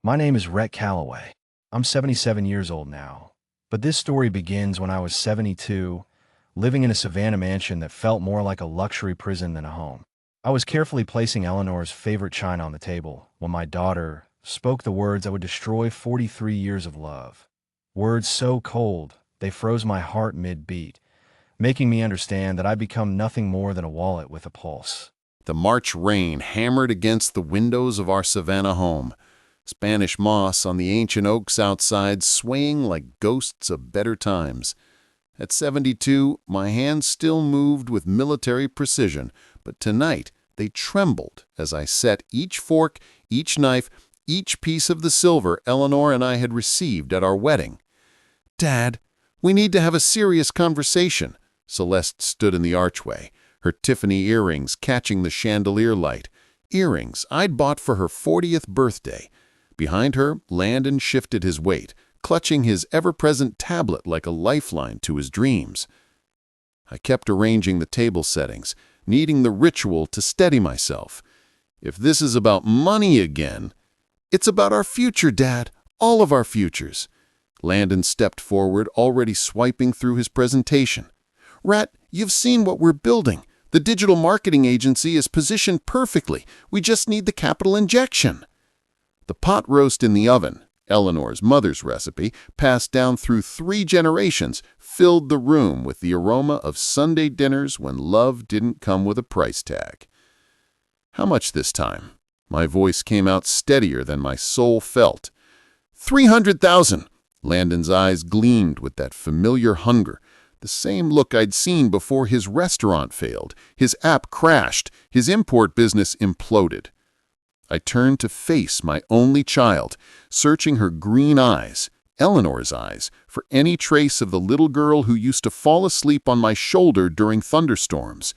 My name is Rhett Calloway. I'm 77 years old now, but this story begins when I was 72, living in a Savannah mansion that felt more like a luxury prison than a home. I was carefully placing Eleanor's favorite china on the table when my daughter spoke the words that would destroy 43 years of love. Words so cold, they froze my heart mid-beat, making me understand that I'd become nothing more than a wallet with a pulse. The March rain hammered against the windows of our Savannah home, Spanish moss on the ancient oaks outside swaying like ghosts of better times. At 72, my hands still moved with military precision, but tonight they trembled as I set each fork, each knife, each piece of the silver Eleanor and I had received at our wedding. "Dad, we need to have a serious conversation." Celeste stood in the archway, her Tiffany earrings catching the chandelier light. Earrings I'd bought for her 40th birthday. Behind her, Landon shifted his weight, clutching his ever-present tablet like a lifeline to his dreams. I kept arranging the table settings, needing the ritual to steady myself. If this is about money again, it's about our future, Dad, all of our futures. Landon stepped forward, already swiping through his presentation. "Rat, you've seen what we're building. The digital marketing agency is positioned perfectly. We just need the capital injection." The pot roast in the oven, Eleanor's mother's recipe, passed down through 3 generations, filled the room with the aroma of Sunday dinners when love didn't come with a price tag. "How much this time?" My voice came out steadier than my soul felt. 300,000. Landon's eyes gleamed with that familiar hunger, the same look I'd seen before his restaurant failed, his app crashed, his import business imploded. I turned to face my only child, searching her green eyes, Eleanor's eyes, for any trace of the little girl who used to fall asleep on my shoulder during thunderstorms.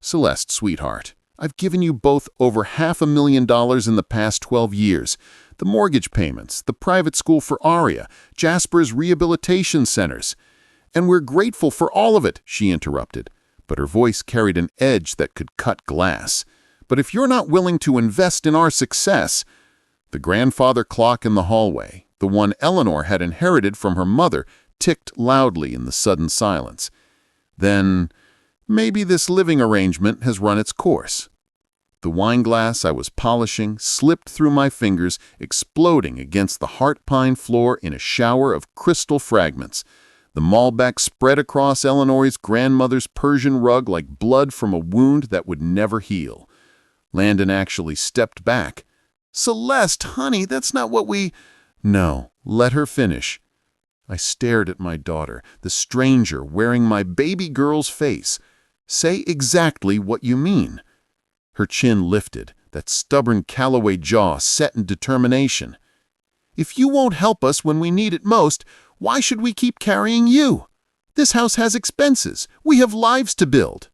"Celeste, sweetheart, I've given you both over $500,000 in the past 12 years. The mortgage payments, the private school for Aria, Jasper's rehabilitation centers. And we're grateful for all of it," she interrupted, but her voice carried an edge that could cut glass. "But if you're not willing to invest in our success—" The grandfather clock in the hallway, the one Eleanor had inherited from her mother, ticked loudly in the sudden silence. "Then maybe this living arrangement has run its course." The wineglass I was polishing slipped through my fingers, exploding against the heart pine floor in a shower of crystal fragments. The Malbec spread across Eleanor's grandmother's Persian rug like blood from a wound that would never heal. Landon actually stepped back. "Celeste, honey, that's not what we—" "No, let her finish." I stared at my daughter, the stranger wearing my baby girl's face. "Say exactly what you mean." Her chin lifted, that stubborn Calloway jaw set in determination. "If you won't help us when we need it most, why should we keep carrying you? This house has expenses. We have lives to build."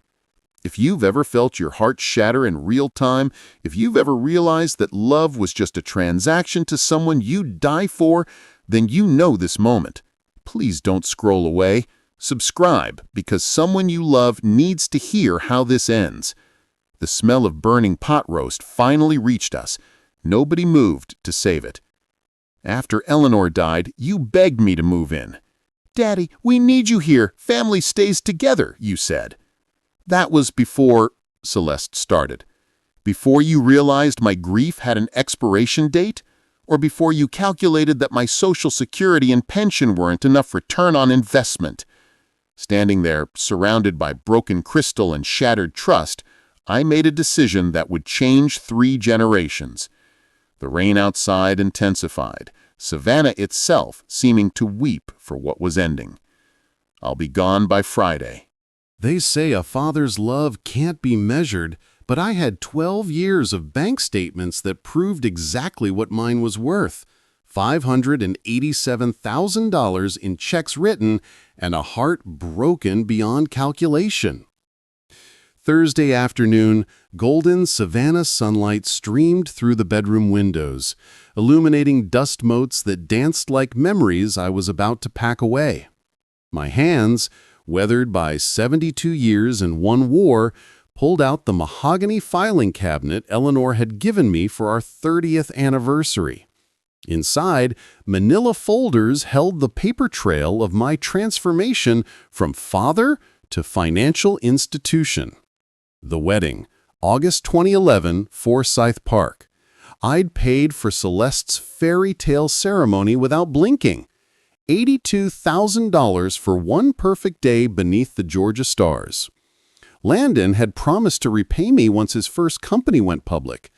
If you've ever felt your heart shatter in real time, if you've ever realized that love was just a transaction to someone you'd die for, then you know this moment. Please don't scroll away. Subscribe, because someone you love needs to hear how this ends. The smell of burning pot roast finally reached us. Nobody moved to save it. After Eleanor died, you begged me to move in. "Daddy, we need you here. Family stays together," you said. "That was before," Celeste started. "Before you realized my grief had an expiration date? Or before you calculated that my Social Security and pension weren't enough return on investment?" Standing there, surrounded by broken crystal and shattered trust, I made a decision that would change 3 generations. The rain outside intensified, Savannah itself seeming to weep for what was ending. "I'll be gone by Friday." They say a father's love can't be measured, but I had 12 years of bank statements that proved exactly what mine was worth. $587,000 in checks written and a heart broken beyond calculation. Thursday afternoon, golden Savannah sunlight streamed through the bedroom windows, illuminating dust motes that danced like memories I was about to pack away. My hands, weathered by 72 years and 1 war, pulled out the mahogany filing cabinet Eleanor had given me for our 30th anniversary. Inside, manila folders held the paper trail of my transformation from father to financial institution. The wedding, August 2011, Forsyth Park. I'd paid for Celeste's fairy tale ceremony without blinking. $82,000 for one perfect day beneath the Georgia stars. Landon had promised to repay me once his first company went public.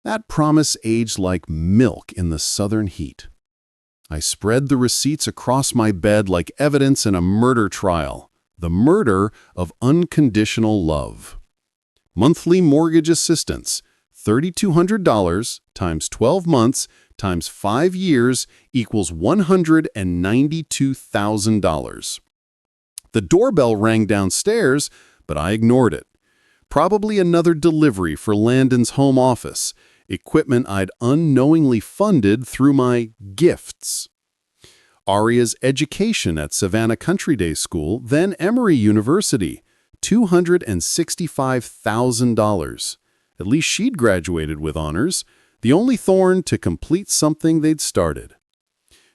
That promise aged like milk in the southern heat. I spread the receipts across my bed like evidence in a murder trial. The murder of unconditional love. Monthly mortgage assistance, $3,200 times 12 months times 5 years equals $192,000. The doorbell rang downstairs, but I ignored it. Probably another delivery for Landon's home office, equipment I'd unknowingly funded through my gifts. Aria's education at Savannah Country Day School, then Emory University, $265,000. At least she'd graduated with honors, the only thorn to complete something they'd started.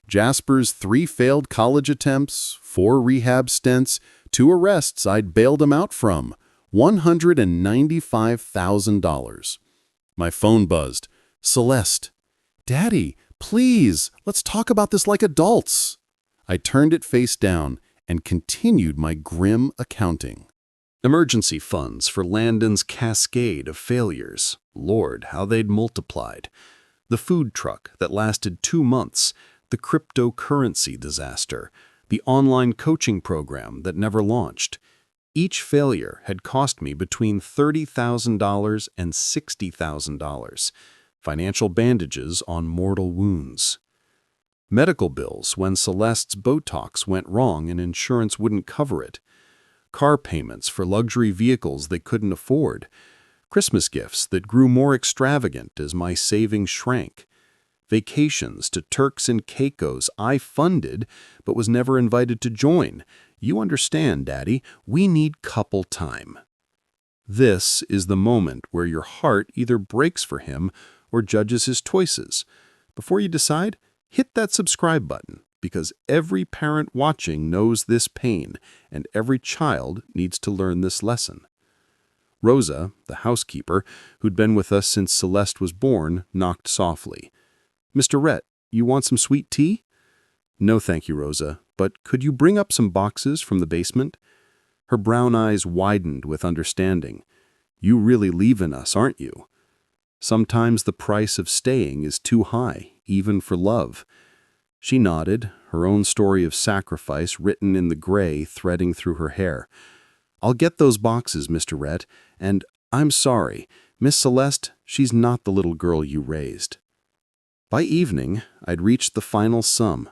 Jasper's 3 failed college attempts, 4 rehab stints, 2 arrests I'd bailed him out from, $195,000. My phone buzzed. Celeste. Daddy, please, let's talk about this like adults. I turned it face down and continued my grim accounting. Emergency funds for Landon's cascade of failures. Lord, how they'd multiplied. The food truck that lasted 2 months, the cryptocurrency disaster, the online coaching program that never launched. Each failure had cost me between $30,000 and $60,000. Financial bandages on mortal wounds. Medical bills when Celeste's Botox went wrong and insurance wouldn't cover it. Car payments for luxury vehicles they couldn't afford. Christmas gifts that grew more extravagant as my savings shrank. Vacations to Turks and Caicos I funded but was never invited to join. You understand, Daddy, we need couple time. This is the moment where your heart either breaks for him or judges his choices. Before you decide, hit that subscribe button, because every parent watching knows this pain, and every child needs to learn this lesson. Rosa, the housekeeper, who'd been with us since Celeste was born, knocked softly. Mr. Rhett, you want some sweet tea? No, thank you, Rosa, but could you bring up some boxes from the basement? Her brown eyes widened with understanding. You really leaving us, aren't you? Sometimes the price of staying is too high, even for love. She nodded, her own story of sacrifice written in the gray threading through her hair. I'll get those boxes, Mr. Rhett, and I'm sorry, Miss Celeste, she's not the little girl you raised. By evening, I'd reached the final sum,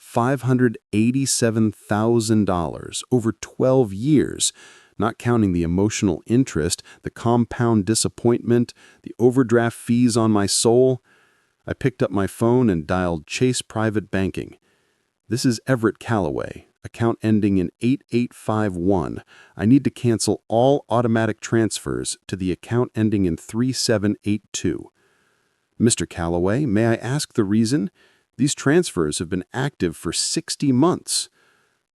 $587,000 over 12 years, not counting the emotional interest, the compound disappointment, the overdraft fees on my soul. I picked up my phone and dialed Chase Private Banking. This is Everett Calloway, account ending in 8851. I need to cancel all automatic transfers to the account ending in 3782. Mr. Calloway, may I ask the reason? These transfers have been active for 60 months.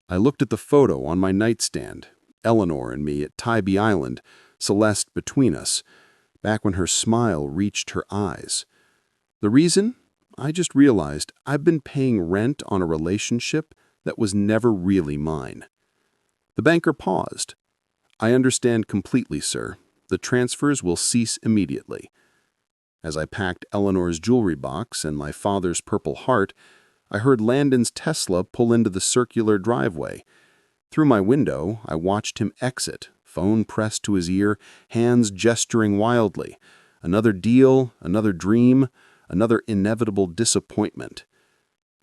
I looked at the photo on my nightstand, Eleanor and me at Tybee Island, Celeste between us, back when her smile reached her eyes. The reason? I just realized I've been paying rent on a relationship that was never really mine. The banker paused. I understand completely, sir. The transfers will cease immediately. As I packed Eleanor's jewelry box and my father's Purple Heart, I heard Landon's Tesla pull into the circular driveway. Through my window, I watched him exit, phone pressed to his ear, hands gesturing wildly. Another deal, another dream, another inevitable disappointment.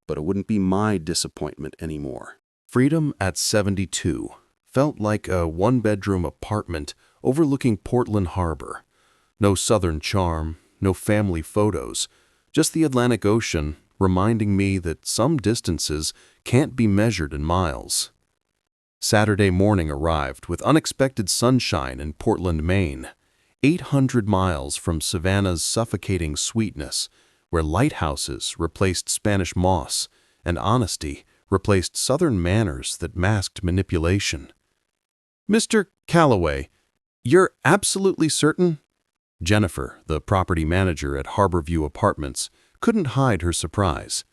But it wouldn't be my disappointment anymore. Freedom at 72 felt like a one-bedroom apartment overlooking Portland Harbor. No southern charm, no family photos, just the Atlantic Ocean reminding me that some distances can't be measured in miles. Saturday morning arrived with unexpected sunshine in Portland, Maine, 800 miles from Savannah's suffocating sweetness, where lighthouses replaced Spanish moss and honesty replaced Southern manners that masked manipulation. "Mr. Calloway, you're absolutely certain?" Jennifer, the property manager at Harborview Apartments, couldn't hide her surprise.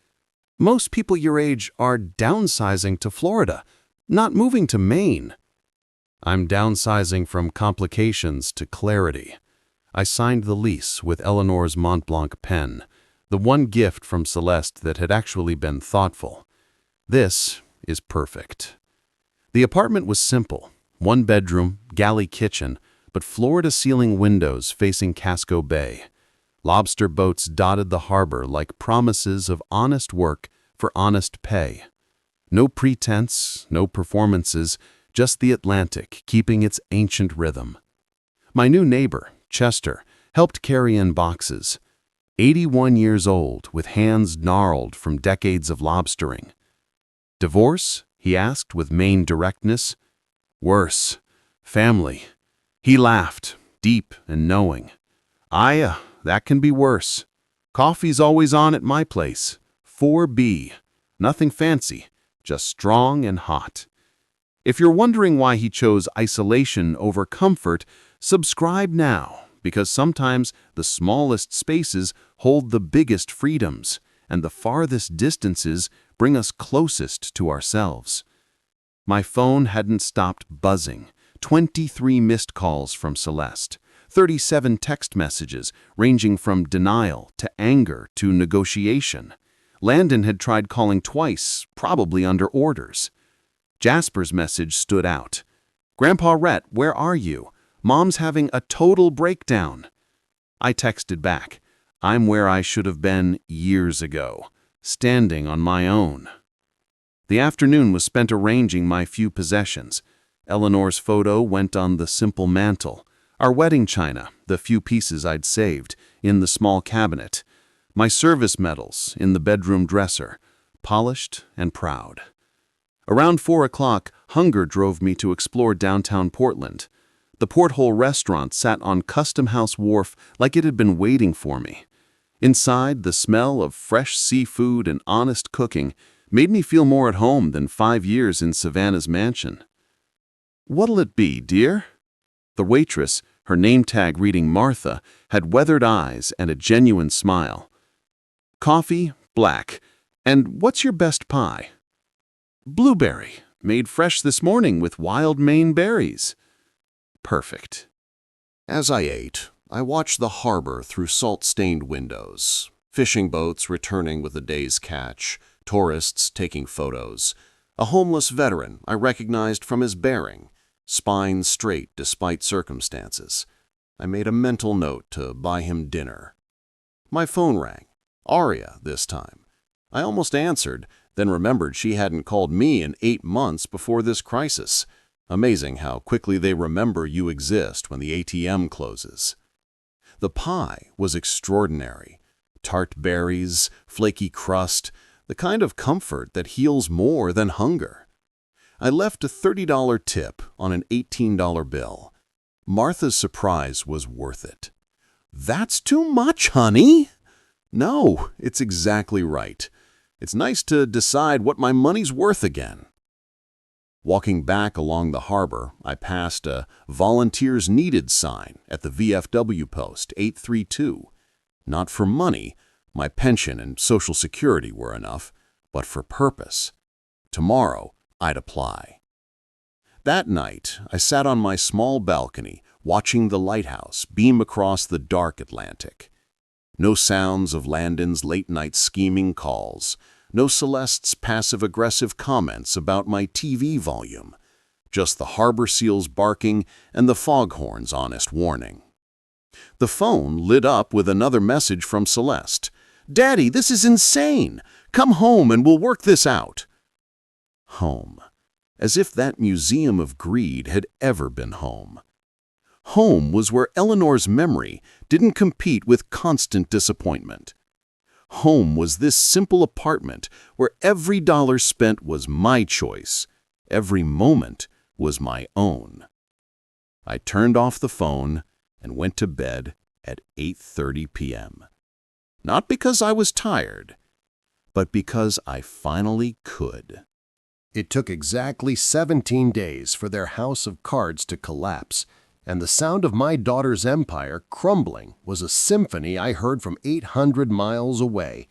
"Most people your age are downsizing to Florida, not moving to Maine." "I'm downsizing from complications to clarity." I signed the lease with Eleanor's Montblanc pen, the one gift from Celeste that had actually been thoughtful. This is perfect. The apartment was simple, one bedroom, galley kitchen, but floor-to-ceiling windows facing Casco Bay. Lobster boats dotted the harbor like promises of honest work for honest pay. No pretense, no performances, just the Atlantic keeping its ancient rhythm. My new neighbor, Chester, helped carry in boxes. 81 years old, with hands gnarled from decades of lobstering. "Divorce?" he asked with Maine directness. "Worse. Family." He laughed, deep and knowing. That can be worse. Coffee's always on at my place. 4B. Nothing fancy, just strong and hot." If you're wondering why he chose isolation over comfort, subscribe now, because sometimes the smallest spaces hold the biggest freedoms, and the farthest distances bring us closest to ourselves. My phone hadn't stopped buzzing. 23 missed calls from Celeste, 37 text messages ranging from denial to anger to negotiation. Landon had tried calling twice, probably under orders. Jasper's message stood out. "Grandpa Rhett, where are you? Mom's having a total breakdown." I texted back, "I'm where I should have been years ago, standing on my own." The afternoon was spent arranging my few possessions. Eleanor's photo went on the simple mantel, our wedding china, the few pieces I'd saved, in the small cabinet, my service medals in the bedroom dresser, polished and proud. Around 4 o'clock, hunger drove me to explore downtown Portland. The Porthole restaurant sat on Custom House Wharf like it had been waiting for me. Inside, the smell of fresh seafood and honest cooking made me feel more at home than 5 years in Savannah's mansion. "What'll it be, dear?" The waitress, her name tag reading Martha, had weathered eyes and a genuine smile. "Coffee, black. And what's your best pie?" "Blueberry, made fresh this morning with wild Maine berries." "Perfect." As I ate, I watched the harbor through salt-stained windows, fishing boats returning with the day's catch, tourists taking photos. A homeless veteran I recognized from his bearing, spine straight despite circumstances. I made a mental note to buy him dinner. My phone rang. Aria this time. I almost answered, then remembered she hadn't called me in 8 months before this crisis. Amazing how quickly they remember you exist when the ATM closes. The pie was extraordinary. Tart berries, flaky crust, the kind of comfort that heals more than hunger. I left a $30 tip on an $18 bill. Martha's surprise was worth it. "That's too much, honey." "No, it's exactly right. It's nice to decide what my money's worth again." Walking back along the harbor, I passed a Volunteers Needed sign at the VFW post 832. Not for money, my pension and Social Security were enough, but for purpose. Tomorrow, I'd apply. That night, I sat on my small balcony, watching the lighthouse beam across the dark Atlantic. No sounds of Landon's late-night scheming calls, no Celeste's passive-aggressive comments about my TV volume, just the harbor seals barking and the foghorn's honest warning. The phone lit up with another message from Celeste. "Daddy, this is insane! Come home and we'll work this out." Home. As if that museum of greed had ever been home. Home was where Eleanor's memory didn't compete with constant disappointment. Home was this simple apartment where every dollar spent was my choice, every moment was my own. I turned off the phone and went to bed at 8:30 p.m. Not because I was tired, but because I finally could. It took exactly 17 days for their house of cards to collapse, and the sound of my daughter's empire crumbling was a symphony I heard from 800 miles away,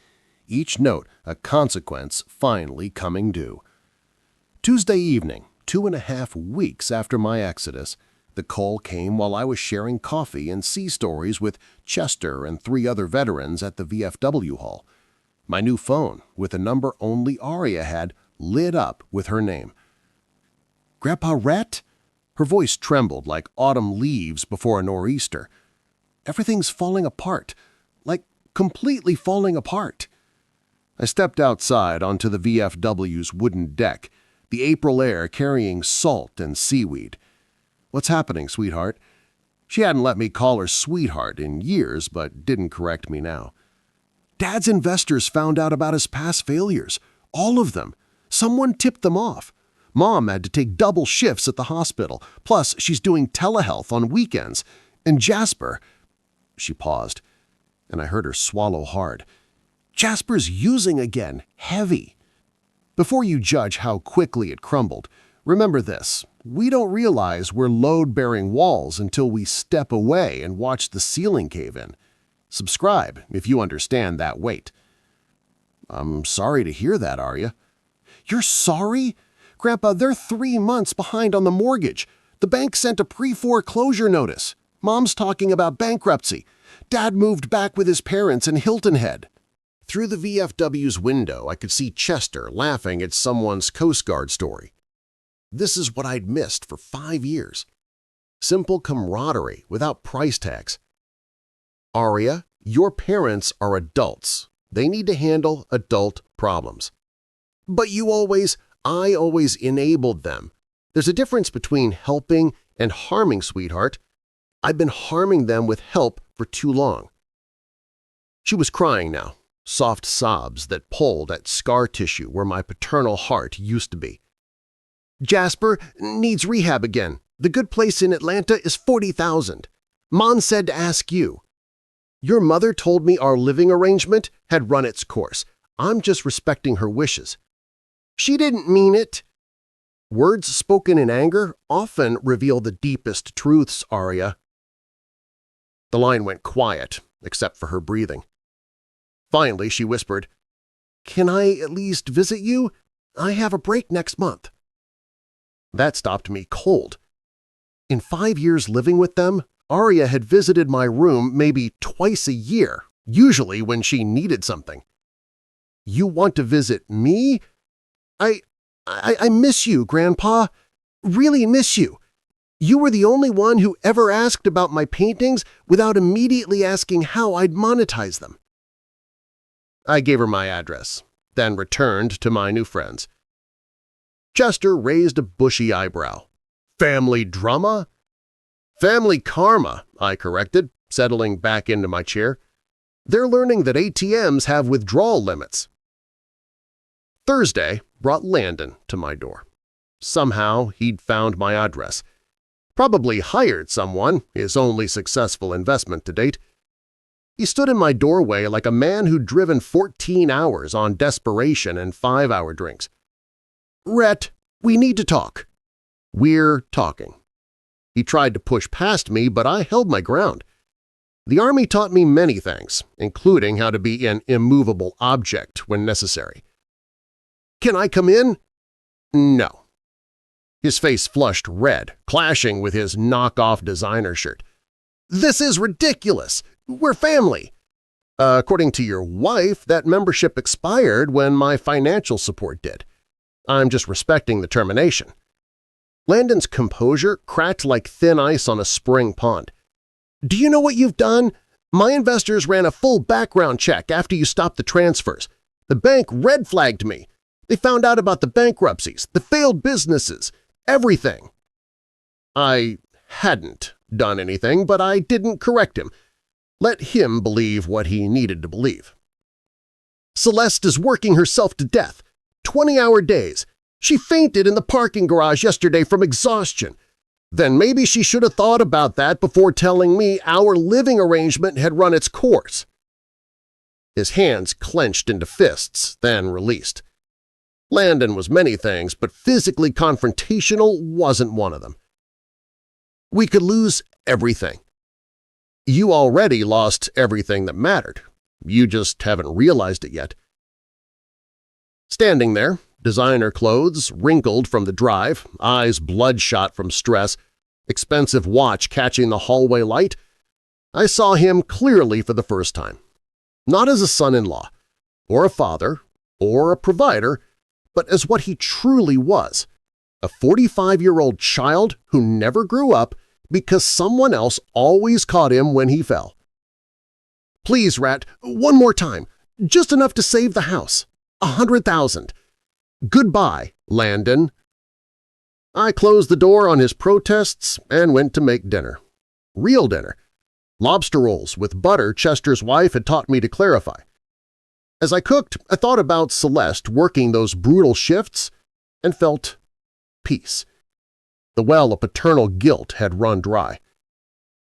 each note a consequence finally coming due. Tuesday evening, 2.5 weeks after my exodus, the call came while I was sharing coffee and sea stories with Chester and 3 other veterans at the VFW hall. My new phone, with a number only Aria had, lit up with her name. "Grandpa Rhett?" Her voice trembled like autumn leaves before a nor'easter. "Everything's falling apart, like completely falling apart." I stepped outside onto the VFW's wooden deck, the April air carrying salt and seaweed. "What's happening, sweetheart?" She hadn't let me call her sweetheart in years, but didn't correct me now. "Dad's investors found out about his past failures. All of them. Someone tipped them off. Mom had to take double shifts at the hospital, plus she's doing telehealth on weekends. And Jasper—" She paused, and I heard her swallow hard. "Jasper's using again, heavy." Before you judge how quickly it crumbled, remember this: we don't realize we're load-bearing walls until we step away and watch the ceiling cave in. Subscribe if you understand that weight. "I'm sorry to hear that, Arya." "You're sorry? Grandpa, they're 3 months behind on the mortgage. The bank sent a pre-foreclosure notice. Mom's talking about bankruptcy. Dad moved back with his parents in Hilton Head." Through the VFW's window, I could see Chester laughing at someone's Coast Guard story. This is what I'd missed for 5 years. Simple camaraderie without price tags. "Arya, your parents are adults. They need to handle adult problems." "But I always enabled them. There's a difference between helping and harming, sweetheart. I've been harming them with help for too long." She was crying now, soft sobs that pulled at scar tissue where my paternal heart used to be. "Jasper needs rehab again. The good place in Atlanta is $40,000. Mom said to ask you. Your mother told me our living arrangement had run its course. I'm just respecting her wishes." "She didn't mean it." Words spoken in anger often reveal the deepest truths, Arya. The line went quiet, except for her breathing. Finally, she whispered, "Can I at least visit you? I have a break next month." That stopped me cold. In 5 years living with them, Arya had visited my room maybe twice a year, usually when she needed something. "You want to visit me? I miss you, Grandpa. Really miss you. You were the only one who ever asked about my paintings without immediately asking how I'd monetize them." I gave her my address, then returned to my new friends. Chester raised a bushy eyebrow. "Family drama?" "Family karma," I corrected, settling back into my chair. "They're learning that ATMs have withdrawal limits." Thursday brought Landon to my door. Somehow he'd found my address. Probably hired someone, his only successful investment to date. He stood in my doorway like a man who'd driven 14 hours on desperation and 5-hour drinks. "Rhett, we need to talk." "We're talking." He tried to push past me, but I held my ground. The Army taught me many things, including how to be an immovable object when necessary. "Can I come in?" "No." His face flushed red, clashing with his knockoff designer shirt. "This is ridiculous! We're family!" "According to your wife, that membership expired when my financial support did. I'm just respecting the termination." Landon's composure cracked like thin ice on a spring pond. "Do you know what you've done? My investors ran a full background check after you stopped the transfers. The bank red-flagged me. They found out about the bankruptcies, the failed businesses, everything." I hadn't done anything, but I didn't correct him. Let him believe what he needed to believe. "Celeste is working herself to death. 20-hour days. She fainted in the parking garage yesterday from exhaustion. Then maybe she should have thought about that before telling me our living arrangement had run its course." his hands clenched into fists, then released. Landon was many things, but physically confrontational wasn't one of them. We could lose everything. You already lost everything that mattered. You just haven't realized it yet. Standing there, designer clothes wrinkled from the drive, eyes bloodshot from stress, expensive watch catching the hallway light, I saw him clearly for the first time. Not as a son-in-law, or a father, or a provider, but as what he truly was, a 45-year-old child who never grew up because someone else always caught him when he fell. "Please, Rat, one more time, just enough to save the house. 100,000. Goodbye, Landon." I closed the door on his protests and went to make dinner. Real dinner. Lobster rolls with butter Chester's wife had taught me to clarify. As I cooked, I thought about Celeste working those brutal shifts and felt peace. The well of paternal guilt had run dry.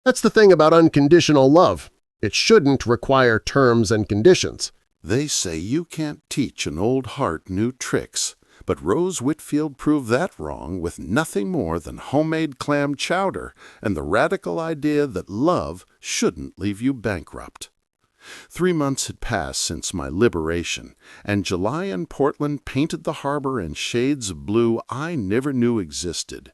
That's the thing about unconditional love. It shouldn't require terms and conditions. They say you can't teach an old heart new tricks, but Rose Whitfield proved that wrong with nothing more than homemade clam chowder and the radical idea that love shouldn't leave you bankrupt. 3 months had passed since my liberation, and July in Portland painted the harbor in shades of blue I never knew existed.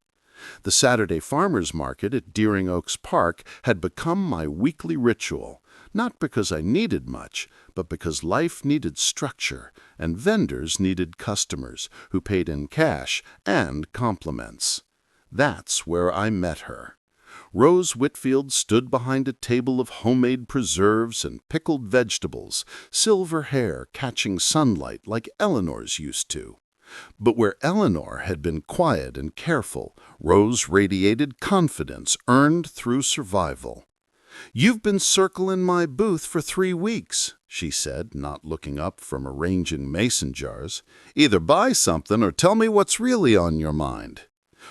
The Saturday farmers market at Deering Oaks Park had become my weekly ritual, not because I needed much, but because life needed structure and vendors needed customers who paid in cash and compliments. That's where I met her. Rose Whitfield stood behind a table of homemade preserves and pickled vegetables, silver hair catching sunlight like Eleanor's used to. But where Eleanor had been quiet and careful, Rose radiated confidence earned through survival. "You've been circling my booth for 3 weeks," she said, not looking up from arranging mason jars. "Either buy something or tell me what's really on your mind."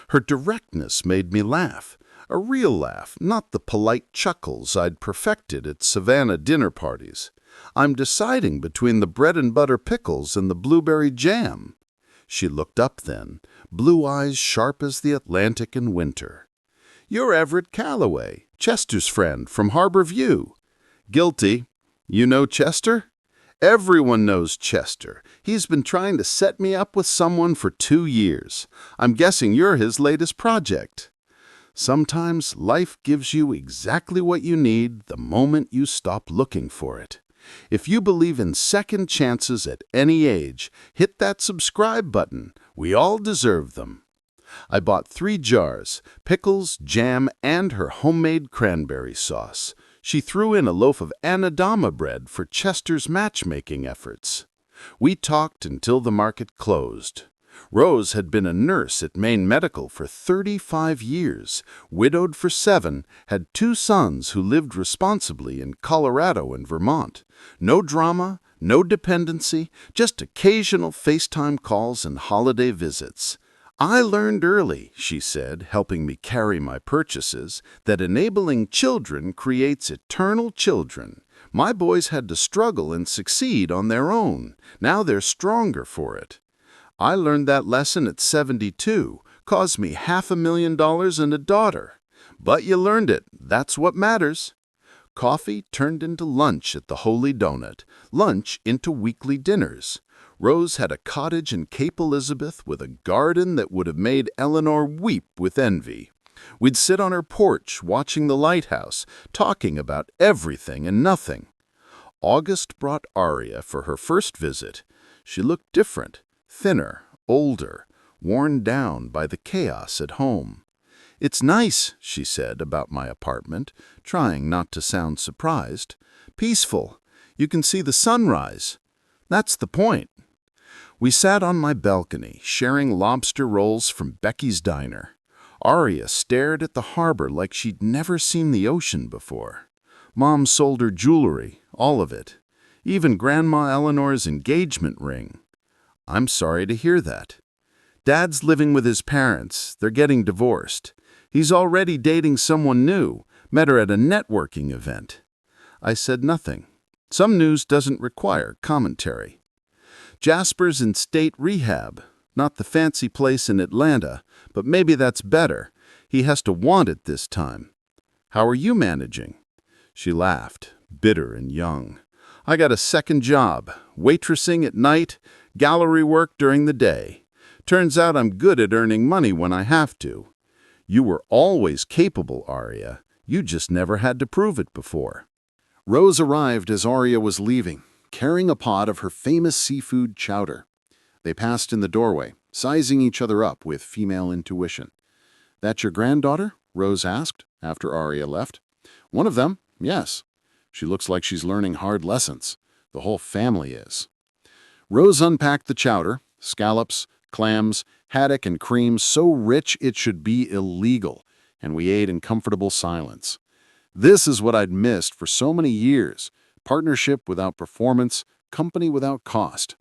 Her directness made me laugh. A real laugh, not the polite chuckles I'd perfected at Savannah dinner parties. "I'm deciding between the bread and butter pickles and the blueberry jam." She looked up then, blue eyes sharp as the Atlantic in winter. "You're Everett Calloway, Chester's friend from Harbor View." "Guilty. You know Chester?" "Everyone knows Chester. He's been trying to set me up with someone for 2 years. I'm guessing you're his latest project." Sometimes life gives you exactly what you need the moment you stop looking for it. If you believe in second chances at any age, hit that subscribe button. We all deserve them. I bought 3 jars, pickles, jam, and her homemade cranberry sauce. She threw in a loaf of anadama bread for Chester's matchmaking efforts. We talked until the market closed. Rose had been a nurse at Maine Medical for 35 years, widowed for 7, had 2 sons who lived responsibly in Colorado and Vermont. No drama, no dependency, just occasional FaceTime calls and holiday visits. "I learned early," she said, helping me carry my purchases, "that enabling children creates eternal children. My boys had to struggle and succeed on their own. Now they're stronger for it." I learned that lesson at 72, caused me $500,000 and a daughter. But you learned it. That's what matters. Coffee turned into lunch at the Holy Donut, lunch into weekly dinners. Rose had a cottage in Cape Elizabeth with a garden that would have made Eleanor weep with envy. We'd sit on her porch watching the lighthouse, talking about everything and nothing. August brought Aria for her first visit. She looked different. Thinner, older, worn down by the chaos at home. "It's nice," she said about my apartment, trying not to sound surprised. "Peaceful. You can see the sunrise. That's the point." We sat on my balcony, sharing lobster rolls from Becky's Diner. Aria stared at the harbor like she'd never seen the ocean before. Mom sold her jewelry, all of it. Even Grandma Eleanor's engagement ring. "I'm sorry to hear that." "Dad's living with his parents. They're getting divorced. He's already dating someone new. Met her at a networking event." I said nothing. Some news doesn't require commentary. Jasper's in state rehab, not the fancy place in Atlanta, but maybe that's better. He has to want it this time. How are you managing? She laughed, bitter and young. I got a second job, waitressing at night, gallery work during the day. Turns out I'm good at earning money when I have to. You were always capable, Arya. You just never had to prove it before. Rose arrived as Arya was leaving, carrying a pot of her famous seafood chowder. They passed in the doorway, sizing each other up with female intuition. "That your granddaughter?" Rose asked, after Arya left. "One of them, yes. She looks like she's learning hard lessons. The whole family is." Rose unpacked the chowder, scallops, clams, haddock, and cream so rich it should be illegal, and we ate in comfortable silence. This is what I'd missed for so many years: partnership without performance, company without cost.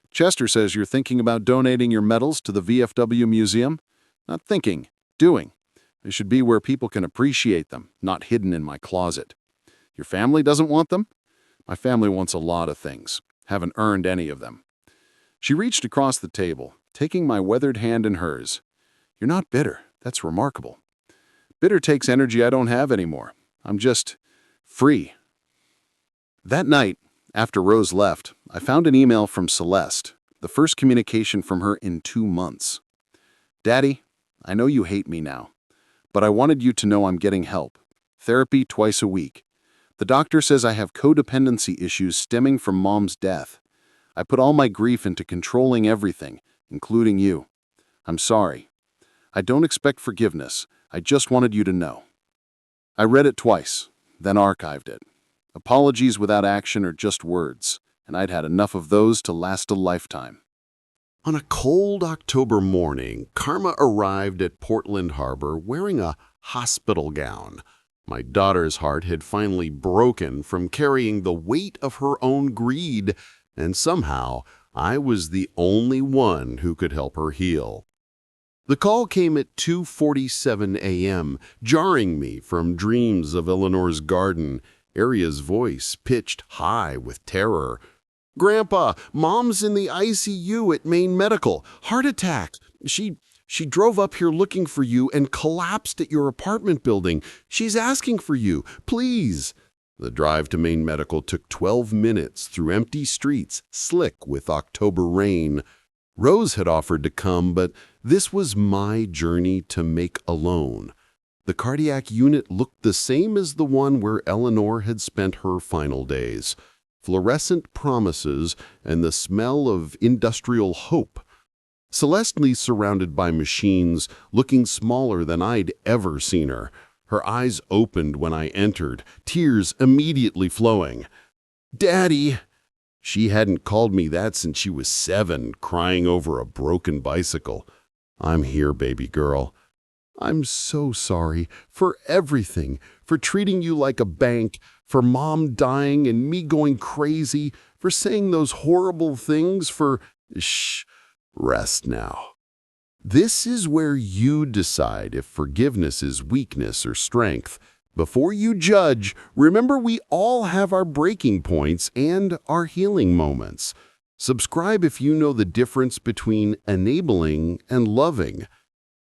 "Chester says you're thinking about donating your medals to the VFW Museum." "Not thinking, doing. They should be where people can appreciate them, not hidden in my closet." "Your family doesn't want them?" "My family wants a lot of things. Haven't earned any of them." She reached across the table, taking my weathered hand in hers. "You're not bitter. That's remarkable." "Bitter takes energy I don't have anymore. I'm just free." That night, after Rose left, I found an email from Celeste, the first communication from her in 2 months. "Daddy, I know you hate me now, but I wanted you to know I'm getting help. Therapy twice a week. The doctor says I have codependency issues stemming from Mom's death. I put all my grief into controlling everything, including you. I'm sorry. I don't expect forgiveness. I just wanted you to know." I read it twice, then archived it. Apologies without action are just words, and I'd had enough of those to last a lifetime. On a cold October morning, Karma arrived at Portland Harbor wearing a hospital gown. My daughter's heart had finally broken from carrying the weight of her own greed, and somehow I was the only one who could help her heal. The call came at 2:47 a.m., jarring me from dreams of Eleanor's garden, Arya's voice pitched high with terror. "Grandpa, Mom's in the ICU at Maine Medical. Heart attack. She drove up here looking for you and collapsed at your apartment building. She's asking for you. Please." The drive to Maine Medical took 12 minutes through empty streets, slick with October rain. Rose had offered to come, but this was my journey to make alone. The cardiac unit looked the same as the one where Eleanor had spent her final days. Fluorescent promises and the smell of industrial hope. Celeste surrounded by machines, looking smaller than I'd ever seen her. Her eyes opened when I entered, tears immediately flowing. "Daddy!" She hadn't called me that since she was 7, crying over a broken bicycle. "I'm here, baby girl. I'm so sorry for everything, for treating you like a bank, for Mom dying and me going crazy, for saying those horrible things, for—" "Shh, rest now. This is where you decide if forgiveness is weakness or strength. Before you judge, remember we all have our breaking points and our healing moments. Subscribe if you know the difference between enabling and loving."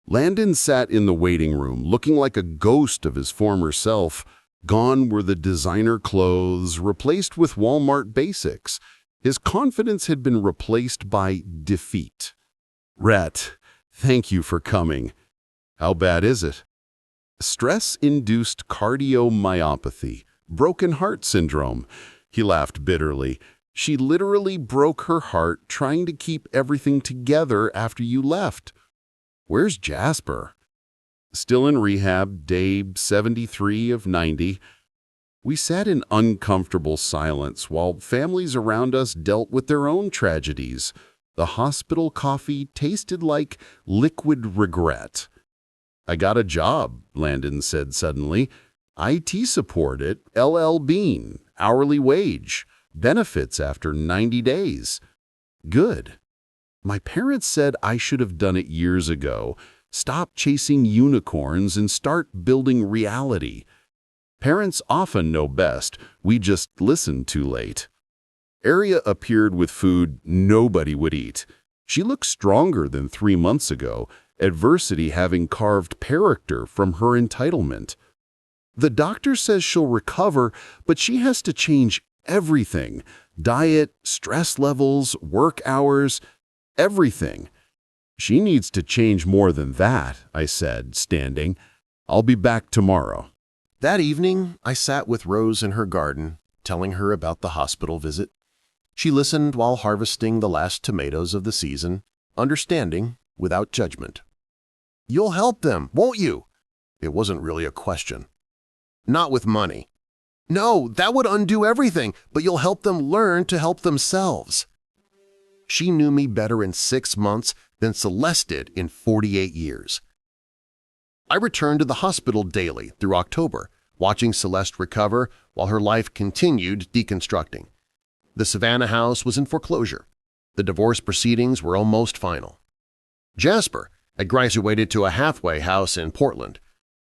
Landon sat in the waiting room, looking like a ghost of his former self. Gone were the designer clothes, replaced with Walmart basics. His confidence had been replaced by defeat. "Rhett, thank you for coming. How bad is it?" "Stress-induced cardiomyopathy, broken heart syndrome." He laughed bitterly. "She literally broke her heart trying to keep everything together after you left." "Where's Jasper?" "Still in rehab, day 73 of 90. We sat in uncomfortable silence while families around us dealt with their own tragedies. The hospital coffee tasted like liquid regret. "I got a job," Landon said suddenly. "IT support at LL Bean, hourly wage, benefits after 90 days. Good. My parents said I should have done it years ago. Stop chasing unicorns and start building reality. Parents often know best. We just listen too late. Aria appeared with food nobody would eat. She looked stronger than 3 months ago, adversity having carved character from her entitlement. The doctor says she'll recover, but she has to change everything. Diet, stress levels, work hours, everything. She needs to change more than that, I said, standing. I'll be back tomorrow. That evening, I sat with Rose in her garden, telling her about the hospital visit. She listened while harvesting the last tomatoes of the season, understanding without judgment. "You'll help them, won't you?" It wasn't really a question. "Not with money." "No, that would undo everything, but you'll help them learn to help themselves." She knew me better in 6 months than Celeste did in 48 years. I returned to the hospital daily through October, watching Celeste recover while her life continued deconstructing. The Savannah house was in foreclosure. The divorce proceedings were almost final. Jasper had graduated to a halfway house in Portland.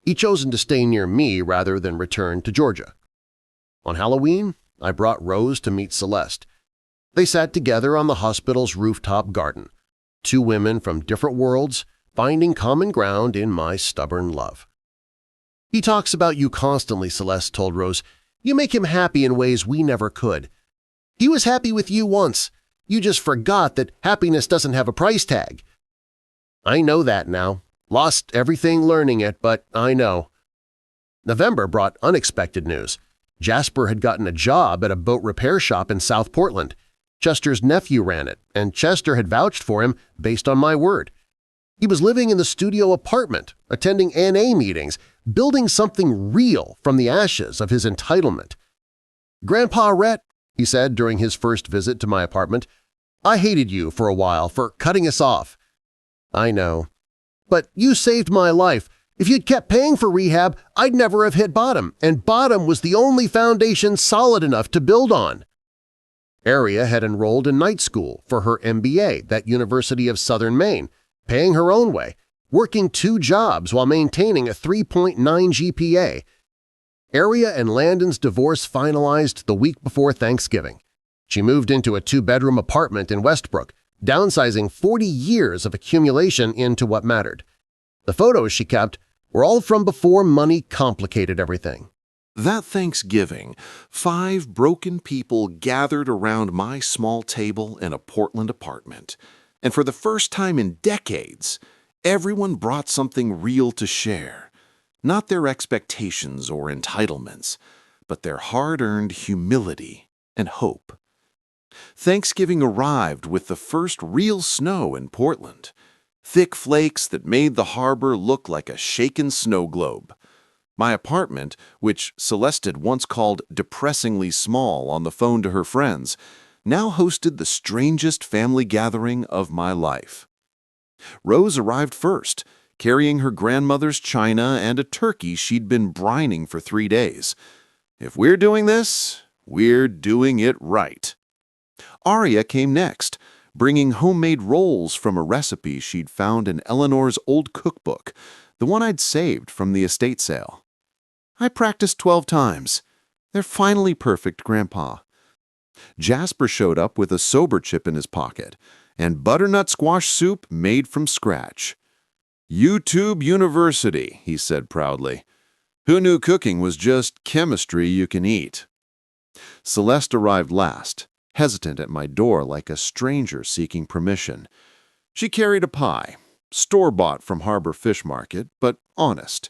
He'd chosen to stay near me rather than return to Georgia. On Halloween, I brought Rose to meet Celeste. They sat together on the hospital's rooftop garden, 2 women from different worlds finding common ground in my stubborn love. "He talks about you constantly," Celeste told Rose. "You make him happy in ways we never could. He was happy with you once. You just forgot that happiness doesn't have a price tag." I know that now. Lost everything learning it, but I know. November brought unexpected news. Jasper had gotten a job at a boat repair shop in South Portland. Chester's nephew ran it, and Chester had vouched for him based on my word. He was living in the studio apartment, attending NA meetings, building something real from the ashes of his entitlement. "Grandpa Rhett," he said during his first visit to my apartment, "I hated you for a while for cutting us off." "I know. But you saved my life. If you'd kept paying for rehab, I'd never have hit bottom, and bottom was the only foundation solid enough to build on." Aria had enrolled in night school for her MBA at University of Southern Maine, paying her own way, working 2 jobs while maintaining a 3.9 GPA. Aria and Landon's divorce finalized the week before Thanksgiving. She moved into a 2-bedroom apartment in Westbrook, downsizing 40 years of accumulation into what mattered. The photos she kept were all from before money complicated everything. That Thanksgiving, 5 broken people gathered around my small table in a Portland apartment. And for the first time in decades, everyone brought something real to share. Not their expectations or entitlements, but their hard-earned humility and hope. Thanksgiving arrived with the first real snow in Portland. Thick flakes that made the harbor look like a shaken snow globe. My apartment, which Celeste had once called depressingly small on the phone to her friends, now hosted the strangest family gathering of my life. Rose arrived first, carrying her grandmother's china and a turkey she'd been brining for 3 days. If we're doing this, we're doing it right. Aria came next, bringing homemade rolls from a recipe she'd found in Eleanor's old cookbook, the one I'd saved from the estate sale. I practiced 12 times. They're finally perfect, Grandpa. Jasper showed up with a sober chip in his pocket and butternut squash soup made from scratch. YouTube University, he said proudly. Who knew cooking was just chemistry you can eat? Celeste arrived last, hesitant at my door like a stranger seeking permission. She carried a pie, store-bought from Harbor Fish Market, but honest.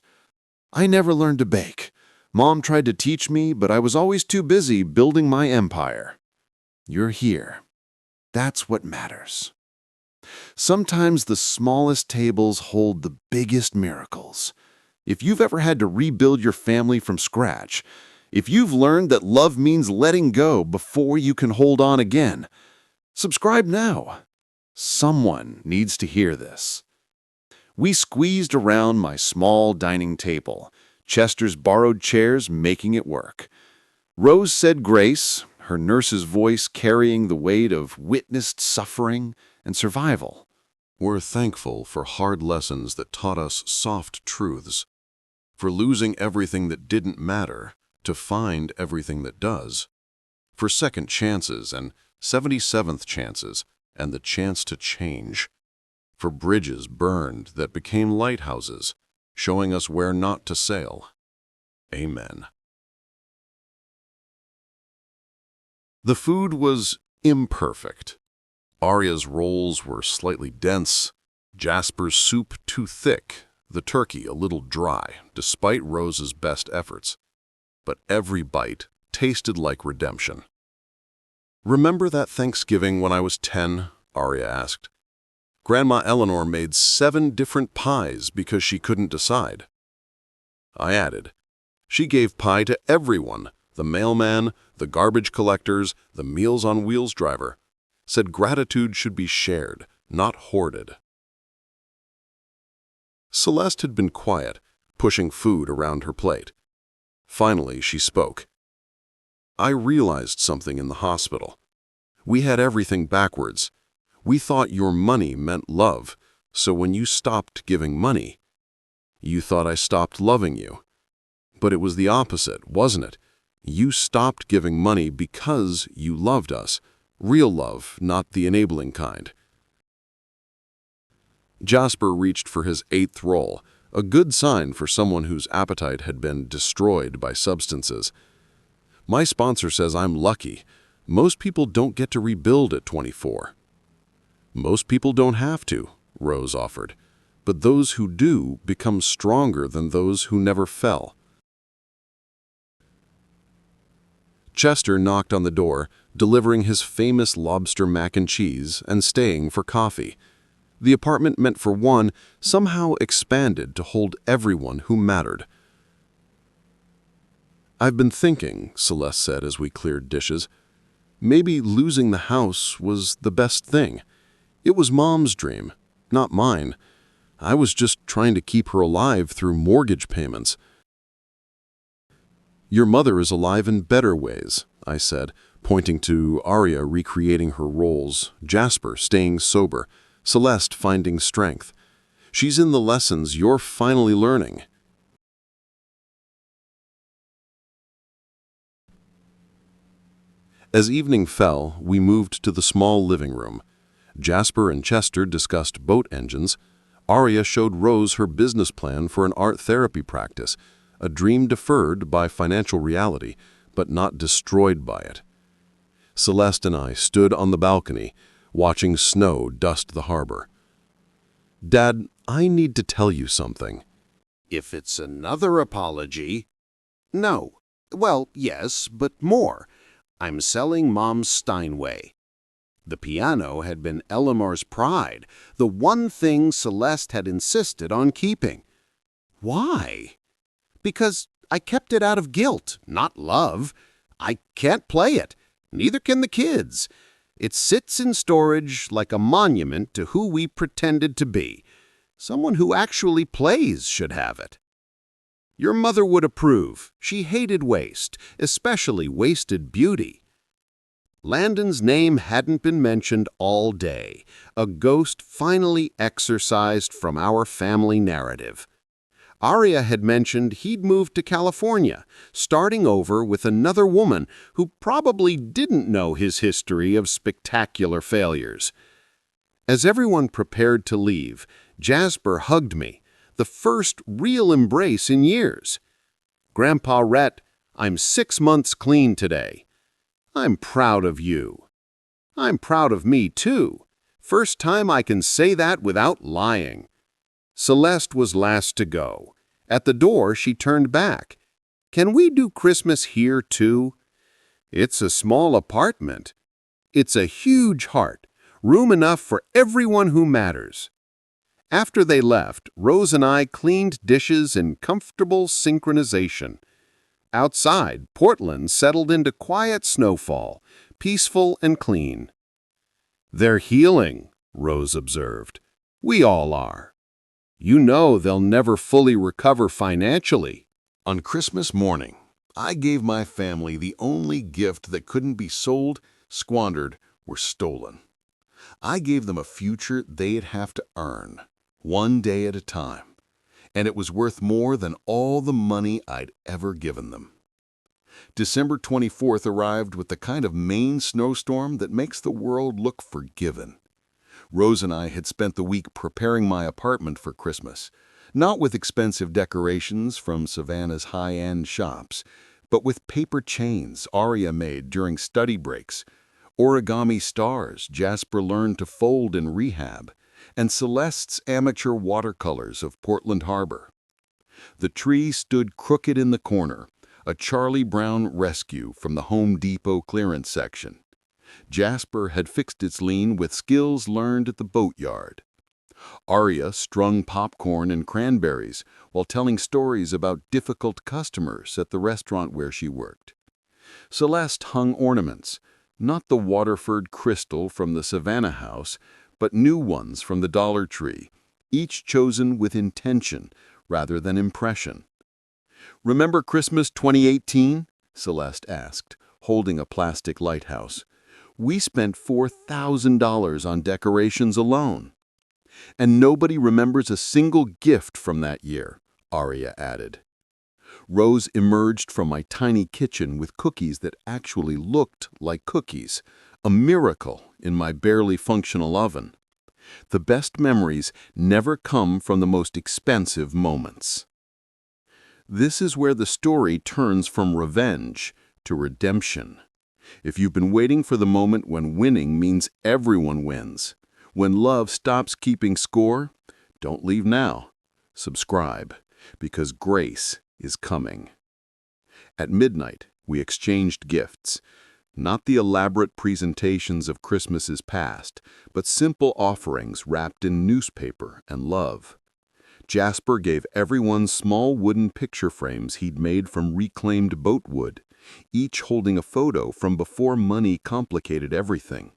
I never learned to bake. Mom tried to teach me, but I was always too busy building my empire. You're here. That's what matters. Sometimes the smallest tables hold the biggest miracles. If you've ever had to rebuild your family from scratch, if you've learned that love means letting go before you can hold on again, subscribe now. Someone needs to hear this. We squeezed around my small dining table, Chester's borrowed chairs making it work. Rose said grace, her nurse's voice carrying the weight of witnessed suffering and survival. We're thankful for hard lessons that taught us soft truths, For losing everything that didn't matter to find everything that does. For second chances and 77th chances and the chance to change. For bridges burned that became lighthouses, showing us where not to sail. Amen. The food was imperfect. Arya's rolls were slightly dense, Jasper's soup too thick, the turkey a little dry, despite Rose's best efforts. But every bite tasted like redemption. "Remember that Thanksgiving when I was 10?" Arya asked. "Grandma Eleanor made 7 different pies because she couldn't decide." I added, "She gave pie to everyone, the mailman, the garbage collectors, the Meals on Wheels driver. Said gratitude should be shared, not hoarded." Celeste had been quiet, pushing food around her plate. Finally, she spoke. "I realized something in the hospital. We had everything backwards. We thought your money meant love, so when you stopped giving money, you thought I stopped loving you. But it was the opposite, wasn't it? You stopped giving money because you loved us. Real love, not the enabling kind." Jasper reached for his 8th roll, a good sign for someone whose appetite had been destroyed by substances. "My sponsor says I'm lucky. Most people don't get to rebuild at 24. "Most people don't have to," Rose offered. "But those who do become stronger than those who never fell." Chester knocked on the door, delivering his famous lobster mac and cheese and staying for coffee. The apartment meant for one somehow expanded to hold everyone who mattered. "I've been thinking," Celeste said as we cleared dishes, "maybe losing the house was the best thing. It was Mom's dream, not mine. I was just trying to keep her alive through mortgage payments." "Your mother is alive in better ways," I said, pointing to Arya recreating her roles, Jasper staying sober, Celeste finding strength. "She's in the lessons you're finally learning." As evening fell, we moved to the small living room. Jasper and Chester discussed boat engines. Arya showed Rose her business plan for an art therapy practice, a dream deferred by financial reality, but not destroyed by it. Celeste and I stood on the balcony, watching snow dust the harbor. "Dad, I need to tell you something." If it's another apology... No. Well, yes, but more. I'm selling Mom's Steinway. The piano had been Eleanor's pride, the one thing Celeste had insisted on keeping. Why? Because I kept it out of guilt, not love. I can't play it. Neither can the kids. It sits in storage like a monument to who we pretended to be. Someone who actually plays should have it. Your mother would approve. She hated waste, especially wasted beauty. Landon's name hadn't been mentioned all day, a ghost finally exorcised from our family narrative. Arya had mentioned he'd moved to California, starting over with another woman who probably didn't know his history of spectacular failures. As everyone prepared to leave, Jasper hugged me, the first real embrace in years. "Grandpa Rhett, I'm 6 months clean today. I'm proud of you." "I'm proud of me, too. First time I can say that without lying." Celeste was last to go. At the door, she turned back. "Can we do Christmas here, too?" "It's a small apartment." "It's a huge heart, room enough for everyone who matters." After they left, Rose and I cleaned dishes in comfortable synchronization. Outside, Portland settled into quiet snowfall, peaceful and clean. "They're healing," Rose observed. "We all are. You know they'll never fully recover financially." On Christmas morning, I gave my family the only gift that couldn't be sold, squandered, or stolen. I gave them a future they'd have to earn, one day at a time. and it was worth more than all the money I'd ever given them. December 24th arrived with the kind of Maine snowstorm that makes the world look forgiven. Rose and I had spent the week preparing my apartment for Christmas, not with expensive decorations from Savannah's high-end shops, but with paper chains Aria made during study breaks, origami stars Jasper learned to fold in rehab, and Celeste's amateur watercolors of Portland Harbor. The tree stood crooked in the corner, a Charlie Brown rescue from the Home Depot clearance section. Jasper had fixed its lean with skills learned at the boatyard. Aria strung popcorn and cranberries while telling stories about difficult customers at the restaurant where she worked. Celeste hung ornaments, not the Waterford crystal from the Savannah house, but new ones from the Dollar Tree, each chosen with intention rather than impression. "Remember Christmas 2018?" Celeste asked, holding a plastic lighthouse. "We spent $4,000 on decorations alone." "And nobody remembers a single gift from that year," Aria added. Rose emerged from my tiny kitchen with cookies that actually looked like cookies, a miracle in my barely functional oven. The best memories never come from the most expensive moments. This is where the story turns from revenge to redemption. If you've been waiting for the moment when winning means everyone wins, when love stops keeping score, don't leave now. Subscribe, because grace is coming. At midnight, we exchanged gifts. Not the elaborate presentations of Christmases past, but simple offerings wrapped in newspaper and love. Jasper gave everyone small wooden picture frames he'd made from reclaimed boat wood, each holding a photo from before money complicated everything.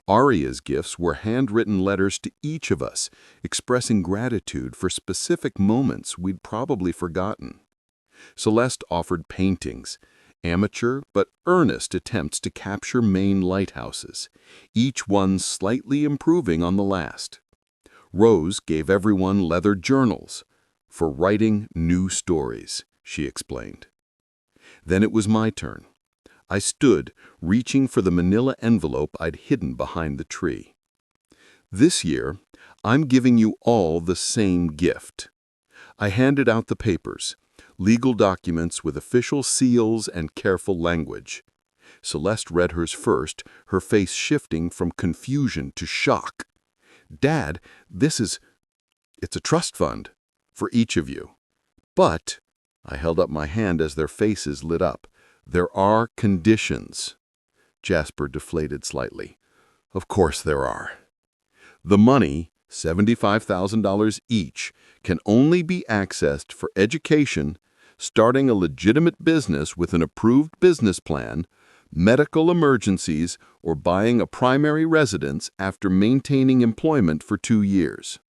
Aria's gifts were handwritten letters to each of us, expressing gratitude for specific moments we'd probably forgotten. Celeste offered paintings, amateur but earnest attempts to capture Maine lighthouses, each one slightly improving on the last. Rose gave everyone leather journals for writing new stories, she explained. Then it was my turn. I stood, reaching for the manila envelope I'd hidden behind the tree. "This year, I'm giving you all the same gift." I handed out the papers, legal documents with official seals and careful language. Celeste read hers first, her face shifting from confusion to shock. "Dad, it's a trust fund for each of you. But," I held up my hand as their faces lit up, "there are conditions." Jasper deflated slightly. "Of course there are." "The money, $75,000 each, can only be accessed for education, starting a legitimate business with an approved business plan, medical emergencies, or buying a primary residence after maintaining employment for 2 years.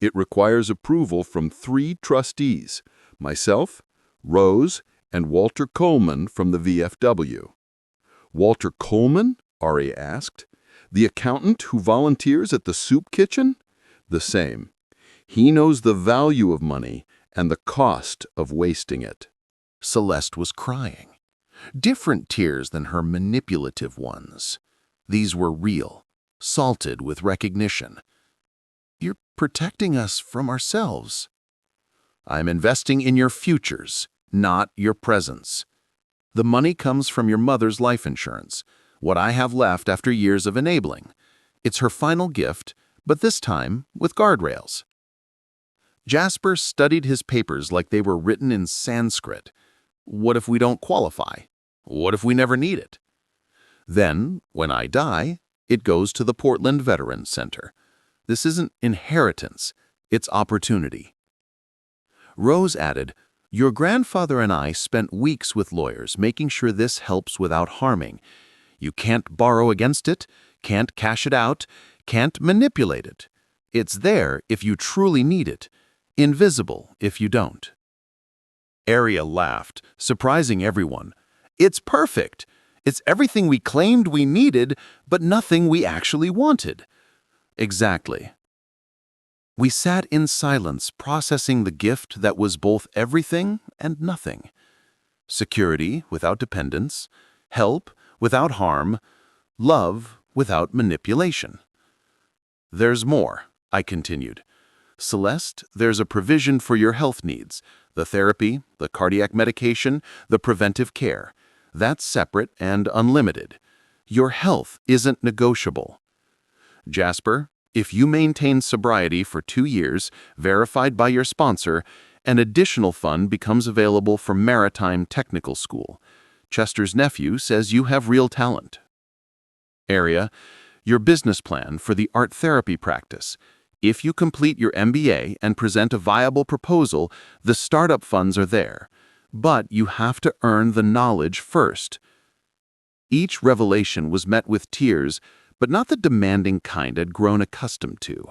It requires approval from 3 trustees, myself, Rose, and Walter Coleman from the VFW. "Walter Coleman?" Aria asked. "The accountant who volunteers at the soup kitchen?" "The same. He knows the value of money and the cost of wasting it." Celeste was crying. Different tears than her manipulative ones. These were real, salted with recognition. "You're protecting us from ourselves." "I'm investing in your futures, not your presents. The money comes from your mother's life insurance, what I have left after years of enabling. It's her final gift, but this time with guardrails." Jasper studied his papers like they were written in Sanskrit. What if we don't qualify? What if we never need it? "Then, when I die, it goes to the Portland Veterans Center. This isn't inheritance, it's opportunity." Rose added, "Your grandfather and I spent weeks with lawyers making sure this helps without harming. You can't borrow against it, can't cash it out, can't manipulate it. It's there if you truly need it, invisible if you don't." Aria laughed, surprising everyone. "It's perfect. It's everything we claimed we needed, but nothing we actually wanted." "Exactly." We sat in silence, processing the gift that was both everything and nothing. Security without dependence, help without harm, love without manipulation. There's more, I continued. Celeste, there's a provision for your health needs. The therapy, the cardiac medication, the preventive care. That's separate and unlimited. Your health isn't negotiable. Jasper, if you maintain sobriety for 2 years, verified by your sponsor, an additional fund becomes available for Maritime Technical School. Chester's nephew says you have real talent. Area, your business plan for the art therapy practice. If you complete your MBA and present a viable proposal, the startup funds are there. But you have to earn the knowledge first. Each revelation was met with tears, but not the demanding kind I'd grown accustomed to.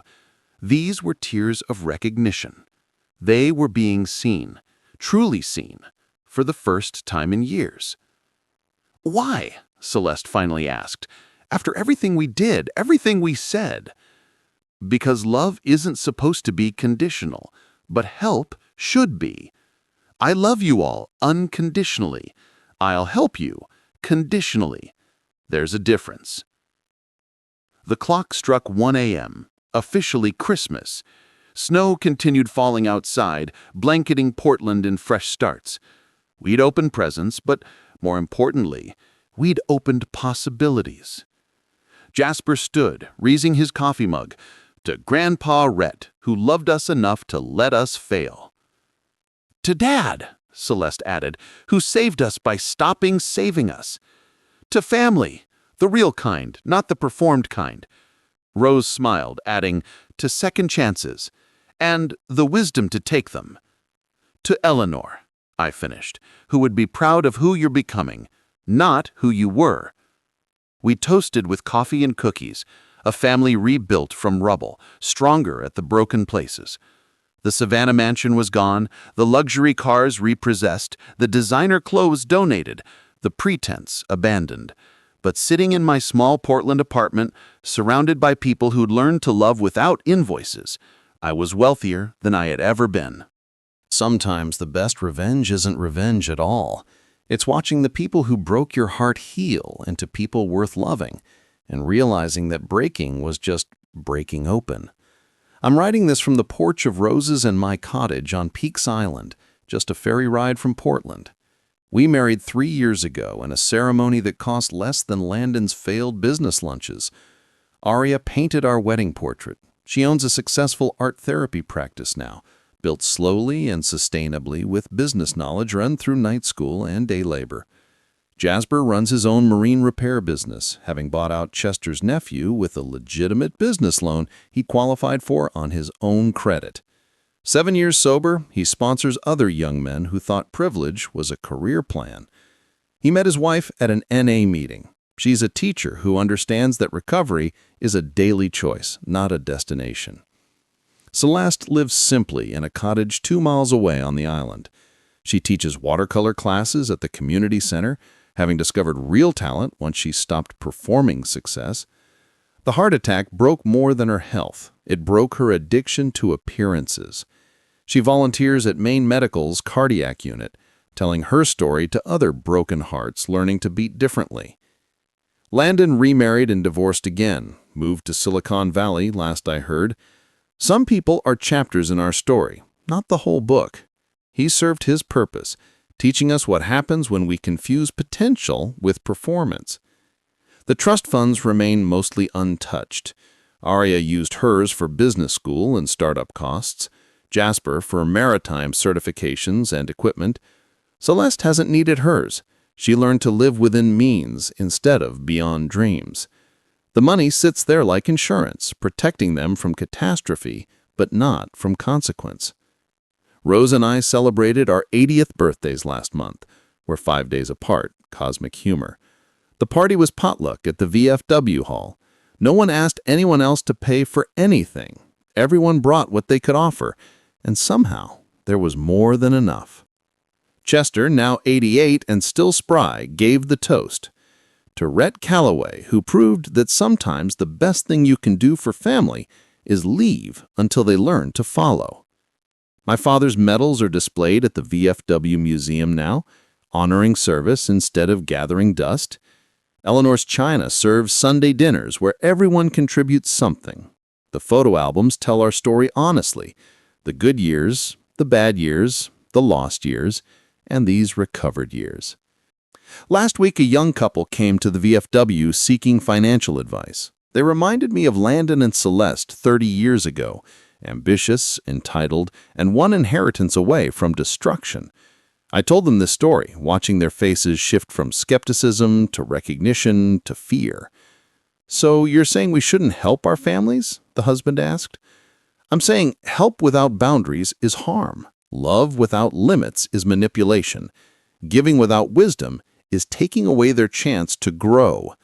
These were tears of recognition. They were being seen, truly seen, for the first time in years. Why? Celeste finally asked. After everything we did, everything we said. Because love isn't supposed to be conditional, but help should be. I love you all unconditionally. I'll help you conditionally. There's a difference. The clock struck 1 a.m., officially Christmas. Snow continued falling outside, blanketing Portland in fresh starts. We'd opened presents, but more importantly, we'd opened possibilities. Jasper stood, raising his coffee mug, to Grandpa Rhett, who loved us enough to let us fail. To Dad, Celeste added, who saved us by stopping saving us. To family, the real kind, not the performed kind. Rose smiled, adding, to second chances, and the wisdom to take them. To Eleanor, I finished, who would be proud of who you're becoming, not who you were. We toasted with coffee and cookies, a family rebuilt from rubble, stronger at the broken places. The Savannah mansion was gone, the luxury cars repossessed, the designer clothes donated, the pretense abandoned. But sitting in my small Portland apartment, surrounded by people who'd learned to love without invoices, I was wealthier than I had ever been. Sometimes the best revenge isn't revenge at all. It's watching the people who broke your heart heal into people worth loving, and realizing that breaking was just breaking open. I'm writing this from the porch of Rose's and my cottage on Peaks Island, just a ferry ride from Portland. We married 3 years ago in a ceremony that cost less than Landon's failed business lunches. Aria painted our wedding portrait. She owns a successful art therapy practice now, built slowly and sustainably with business knowledge run through night school and day labor. Jasper runs his own marine repair business, having bought out Chester's nephew with a legitimate business loan he qualified for on his own credit. 7 years sober, he sponsors other young men who thought privilege was a career plan. He met his wife at an NA meeting. She's a teacher who understands that recovery is a daily choice, not a destination. Celeste lives simply in a cottage 2 miles away on the island. She teaches watercolor classes at the community center, having discovered real talent once she stopped performing success. The heart attack broke more than her health. It broke her addiction to appearances. She volunteers at Maine Medical's cardiac unit, telling her story to other broken hearts learning to beat differently. Landon remarried and divorced again, moved to Silicon Valley, last I heard. Some people are chapters in our story, not the whole book. He served his purpose, teaching us what happens when we confuse potential with performance. The trust funds remain mostly untouched. Aria used hers for business school and startup costs, Jasper for maritime certifications and equipment. Celeste hasn't needed hers. She learned to live within means instead of beyond dreams. The money sits there like insurance, protecting them from catastrophe, but not from consequence. Rose and I celebrated our 80th birthdays last month. We're 5 days apart, cosmic humor. The party was potluck at the VFW hall. No one asked anyone else to pay for anything. Everyone brought what they could offer, and somehow there was more than enough. Chester, now 88 and still spry, gave the toast. To Rhett Calloway, who proved that sometimes the best thing you can do for family is leave until they learn to follow. My father's medals are displayed at the VFW Museum now, honoring service instead of gathering dust. Eleanor's China serves Sunday dinners where everyone contributes something. The photo albums tell our story honestly, the good years, the bad years, the lost years, and these recovered years. Last week, a young couple came to the VFW seeking financial advice. They reminded me of Landon and Celeste 30 years ago, ambitious, entitled, and one inheritance away from destruction. I told them this story, watching their faces shift from skepticism to recognition to fear. "So you're saying we shouldn't help our families?" the husband asked. "I'm saying help without boundaries is harm. Love without limits is manipulation. Giving without wisdom is taking away their chance to grow."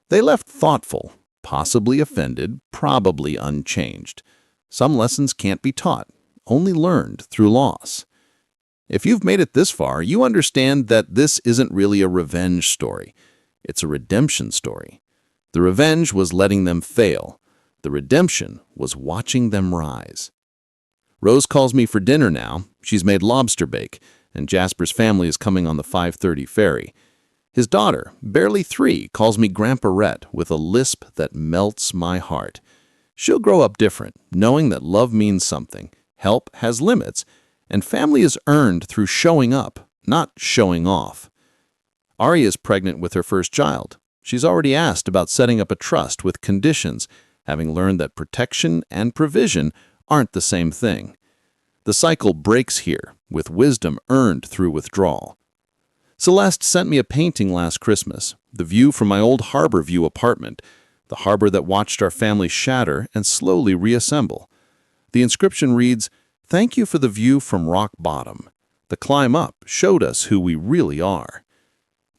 They left thoughtful, possibly offended, probably unchanged. Some lessons can't be taught, only learned through loss. If you've made it this far, you understand that this isn't really a revenge story. It's a redemption story. The revenge was letting them fail. The redemption was watching them rise. Rose calls me for dinner now. She's made lobster bake, and Jasper's family is coming on the 5:30 ferry. His daughter, barely 3, calls me Grandpa Rhett with a lisp that melts my heart. She'll grow up different, knowing that love means something, help has limits, and family is earned through showing up, not showing off. Ari is pregnant with her first child. She's already asked about setting up a trust with conditions, having learned that protection and provision aren't the same thing. The cycle breaks here, with wisdom earned through withdrawal. Celeste sent me a painting last Christmas, the view from my old Harbor View apartment, the harbor that watched our family shatter and slowly reassemble. The inscription reads, "Thank you for the view from rock bottom. The climb up showed us who we really are."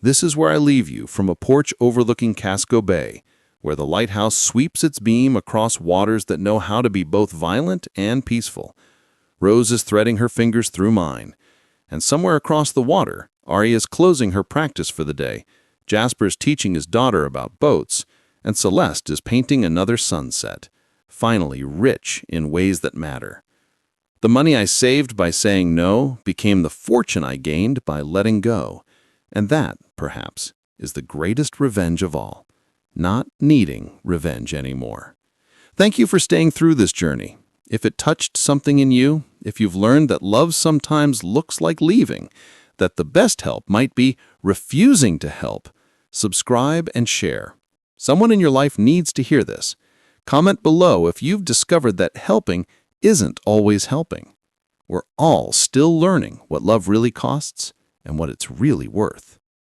This is where I leave you, from a porch overlooking Casco Bay, where the lighthouse sweeps its beam across waters that know how to be both violent and peaceful. Rose is threading her fingers through mine. And somewhere across the water, Ari is closing her practice for the day. Jasper is teaching his daughter about boats, and Celeste is painting another sunset, finally rich in ways that matter. The money I saved by saying no became the fortune I gained by letting go. And that, perhaps, is the greatest revenge of all, not needing revenge anymore. Thank you for staying through this journey. If it touched something in you, if you've learned that love sometimes looks like leaving, that the best help might be refusing to help, subscribe and share. Someone in your life needs to hear this. Comment below if you've discovered that helping isn't always helping. We're all still learning what love really costs and what it's really worth.